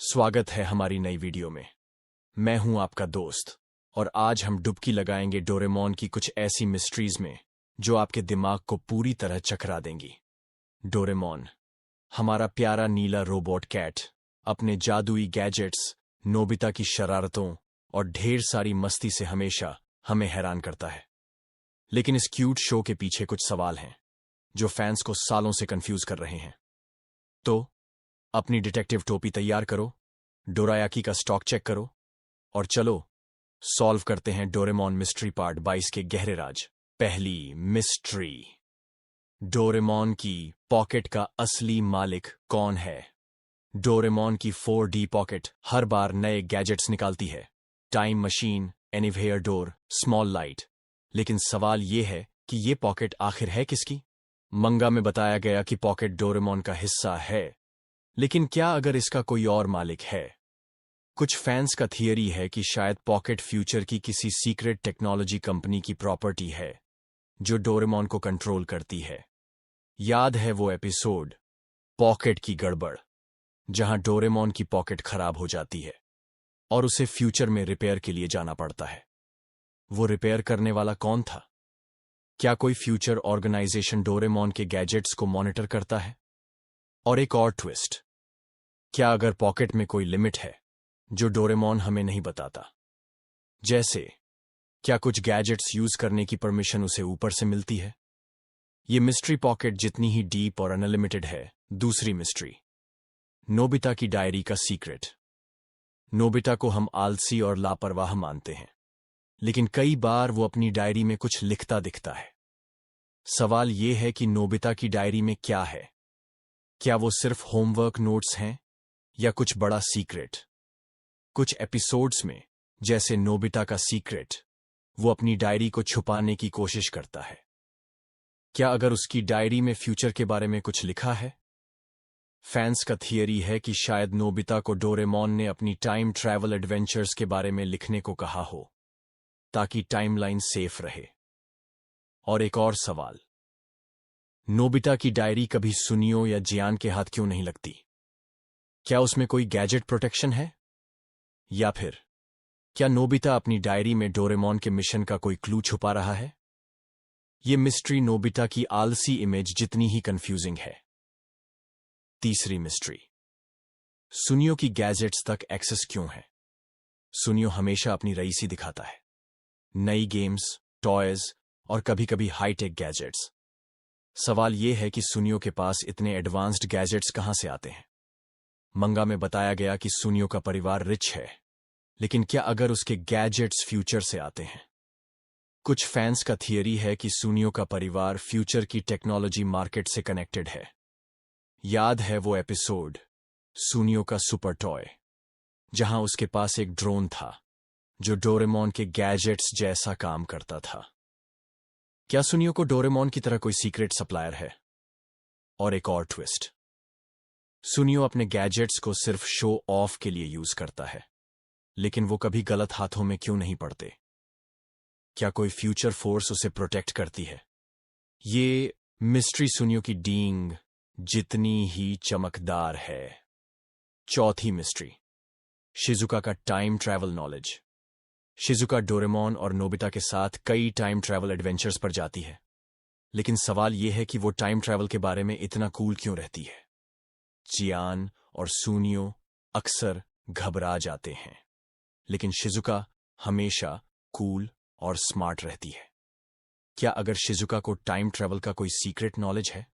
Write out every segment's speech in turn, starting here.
स्वागत है हमारी नई वीडियो में। मैं हूं आपका दोस्त और आज हम डुबकी लगाएंगे डोरेमोन की कुछ ऐसी मिस्ट्रीज में जो आपके दिमाग को पूरी तरह चकरा देंगी। डोरेमोन, हमारा प्यारा नीला रोबोट कैट, अपने जादुई गैजेट्स, नोबिता की शरारतों और ढेर सारी मस्ती से हमेशा हमें हैरान करता है। लेकिन इस क्यूट शो के पीछे कुछ सवाल हैं जो फैंस को सालों से कंफ्यूज कर रहे हैं। तो अपनी डिटेक्टिव टोपी तैयार करो, डोरायाकी का स्टॉक चेक करो और चलो सॉल्व करते हैं डोरेमोन मिस्ट्री पार्ट 22 के गहरे राज। पहली मिस्ट्री, डोरेमोन की पॉकेट का असली मालिक कौन है? डोरेमोन की 4D पॉकेट हर बार नए गैजेट्स निकालती है, time machine, anywhere door, small light. लेकिन सवाल यह है कि ये पॉकेट आखिर है किसकी? मंगा में बताया गया कि पॉकेट डोरेमोन का हिस्सा है, लेकिन क्या अगर इसका कोई और मालिक है? कुछ फैंस का थियरी है कि शायद पॉकेट फ्यूचर की किसी सीक्रेट टेक्नोलॉजी कंपनी की प्रॉपर्टी है जो डोरेमोन को कंट्रोल करती है। याद है वो एपिसोड पॉकेट की गड़बड़, जहां डोरेमोन की पॉकेट खराब हो जाती है और उसे फ्यूचर में रिपेयर के लिए जाना पड़ता है। वो रिपेयर करने वाला कौन था? क्या कोई फ्यूचर ऑर्गेनाइजेशन डोरेमोन के गैजेट्स को मॉनिटर करता है? और एक और ट्विस्ट, क्या अगर पॉकेट में कोई लिमिट है जो डोरेमोन हमें नहीं बताता? जैसे क्या कुछ गैजेट्स यूज करने की परमिशन उसे ऊपर से मिलती है? ये मिस्ट्री पॉकेट जितनी ही डीप और अनलिमिटेड है। दूसरी मिस्ट्री, नोबिता की डायरी का सीक्रेट। नोबिता को हम आलसी और लापरवाह मानते हैं, लेकिन कई बार वो अपनी डायरी में कुछ लिखता दिखता है। सवाल ये है कि नोबिता की डायरी में क्या है? क्या वो सिर्फ होमवर्क नोट्स हैं या कुछ बड़ा सीक्रेट? कुछ एपिसोड्स में, जैसे नोबिता का सीक्रेट, वो अपनी डायरी को छुपाने की कोशिश करता है। क्या अगर उसकी डायरी में फ्यूचर के बारे में कुछ लिखा है? फैंस का थियरी है कि शायद नोबिता को डोरेमोन ने अपनी टाइम ट्रैवल एडवेंचर्स के बारे में लिखने को कहा हो ताकि टाइमलाइन सेफ रहे। और एक और सवाल, नोबिता की डायरी कभी सुनियो या जियान के हाथ क्यों नहीं लगती? क्या उसमें कोई गैजेट प्रोटेक्शन है? या फिर क्या नोबिता अपनी डायरी में डोरेमोन के मिशन का कोई क्लू छुपा रहा है? ये मिस्ट्री नोबिता की आलसी इमेज जितनी ही कंफ्यूजिंग है। तीसरी मिस्ट्री, सुनियो की गैजेट्स तक एक्सेस क्यों है? सुनियो हमेशा अपनी रईसी दिखाता है, नई गेम्स, टॉयज और कभी-कभी हाईटेक गैजेट्स। सवाल यह है कि सुनियो के पास इतने एडवांस्ड गैजेट्स कहां से आते हैं? मंगा में बताया गया कि सुनियो का परिवार रिच है, लेकिन क्या अगर उसके गैजेट्स फ्यूचर से आते हैं? कुछ फैंस का थियरी है कि सुनियो का परिवार फ्यूचर की टेक्नोलॉजी मार्केट से कनेक्टेड है। याद है वो एपिसोड सुनियो का सुपर टॉय, जहां उसके पास एक ड्रोन था जो डोरेमोन के गैजेट्स जैसा काम करता था। क्या सुनियो को डोरेमोन की तरह कोई सीक्रेट सप्लायर है? और एक और ट्विस्ट, सुनियो अपने गैजेट्स को सिर्फ शो ऑफ के लिए यूज करता है, लेकिन वो कभी गलत हाथों में क्यों नहीं पड़ते? क्या कोई फ्यूचर फोर्स उसे प्रोटेक्ट करती है? ये मिस्ट्री सुनियो की डींग जितनी ही चमकदार है। चौथी मिस्ट्री, शिजुका का time travel knowledge. Shizuka Doraemon और नोबिता के साथ कई टाइम ट्रैवल एडवेंचर्स पर जाती है, लेकिन सवाल यह है कि वो टाइम ट्रैवल के बारे में इतना कूल क्यों रहती है? जियान और सुनियो अक्सर घबरा जाते हैं, लेकिन शिजुका हमेशा कूल और स्मार्ट रहती है। क्या अगर शिजुका को टाइम ट्रैवल का कोई सीक्रेट नॉलेज है?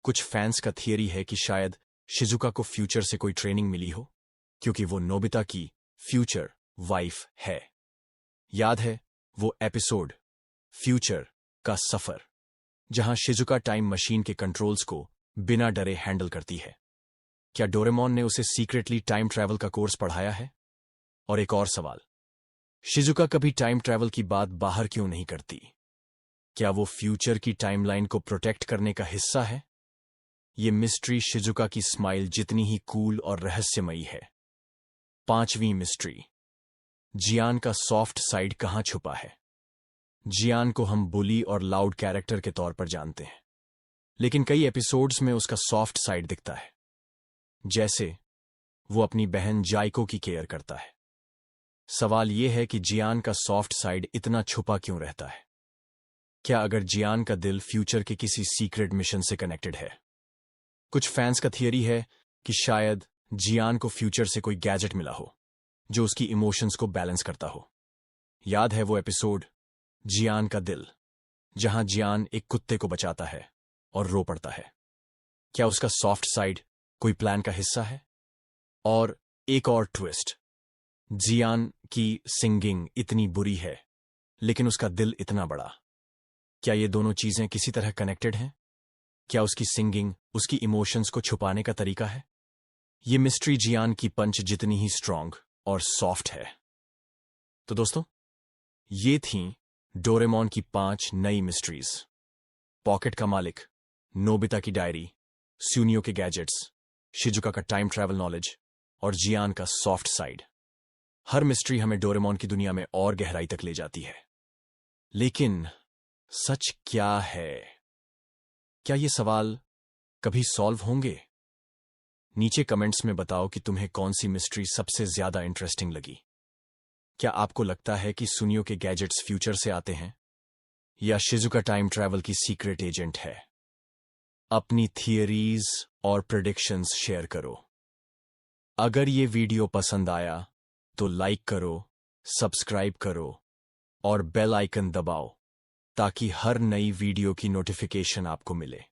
कुछ फैंस का थियरी है कि शायद शिजुका को फ्यूचर से कोई ट्रेनिंग मिली हो, क्योंकि वो नोबिता की फ्यूचर वाइफ है। याद है वो एपिसोड फ्यूचर का सफर, जहां शिजुका टाइम मशीन के कंट्रोल्स को बिना डरे हैंडल करती है? क्या डोरेमोन ने उसे सीक्रेटली टाइम ट्रैवल का कोर्स पढ़ाया है? और एक और सवाल, शिजुका कभी टाइम ट्रैवल की बात बाहर क्यों नहीं करती? क्या वो फ्यूचर की टाइमलाइन को प्रोटेक्ट करने का हिस्सा है? ये मिस्ट्री शिजुका की स्माइल जितनी ही कूल और रहस्यमयी है। पांचवी मिस्ट्री, जियान का सॉफ्ट साइड कहां छुपा है? जियान को हम बुली और लाउड कैरेक्टर के तौर पर जानते हैं, लेकिन कई एपिसोड्स में उसका सॉफ्ट साइड दिखता है। जैसे वो अपनी बहन जाइको की केयर करता है। सवाल ये है कि जियान का सॉफ्ट साइड इतना छुपा क्यों रहता है? क्या अगर जियान का दिल फ्यूचर के किसी सीक्रेट मिशन से कनेक्टेड है? कुछ फैंस का थियरी है कि शायद जियान को फ्यूचर से कोई गैजेट मिला हो जो उसकी इमोशंस को बैलेंस करता हो। याद है वो एपिसोड जियान का दिल, जहां जियान एक कुत्ते को बचाता है और रो पड़ता है? क्या उसका सॉफ्ट साइड कोई प्लान का हिस्सा है? और एक और ट्विस्ट, जियान की सिंगिंग इतनी बुरी है लेकिन उसका दिल इतना बड़ा। क्या ये दोनों चीजें किसी तरह कनेक्टेड हैं? क्या उसकी सिंगिंग उसकी इमोशंस को छुपाने का तरीका है? ये मिस्ट्री जियान की पंच जितनी ही स्ट्रांग और सॉफ्ट है। तो दोस्तों, ये थीं डोरेमोन की 5 नई मिस्ट्रीज। पॉकेट का मालिक, नोबिता की डायरी, सुनियो के गैजेट्स, शिजुका का टाइम ट्रैवल नॉलेज और जियान का सॉफ्ट साइड। हर मिस्ट्री हमें डोरेमोन की दुनिया में और गहराई तक ले जाती है। लेकिन सच क्या है? क्या ये सवाल कभी सॉल्व होंगे? नीचे कमेंट्स में बताओ कि तुम्हें कौन सी मिस्ट्री सबसे ज्यादा इंटरेस्टिंग लगी। क्या आपको लगता है कि सुनियो के गैजेट्स फ्यूचर से आते हैं या शिजुका टाइम ट्रैवल की सीक्रेट एजेंट है? अपनी थियरीज और प्रेडिक्शंस शेयर करो। अगर ये वीडियो पसंद आया तो लाइक करो, सब्सक्राइब करो और बेल आइकन दबाओ ताकि हर नई वीडियो की नोटिफिकेशन आपको मिले।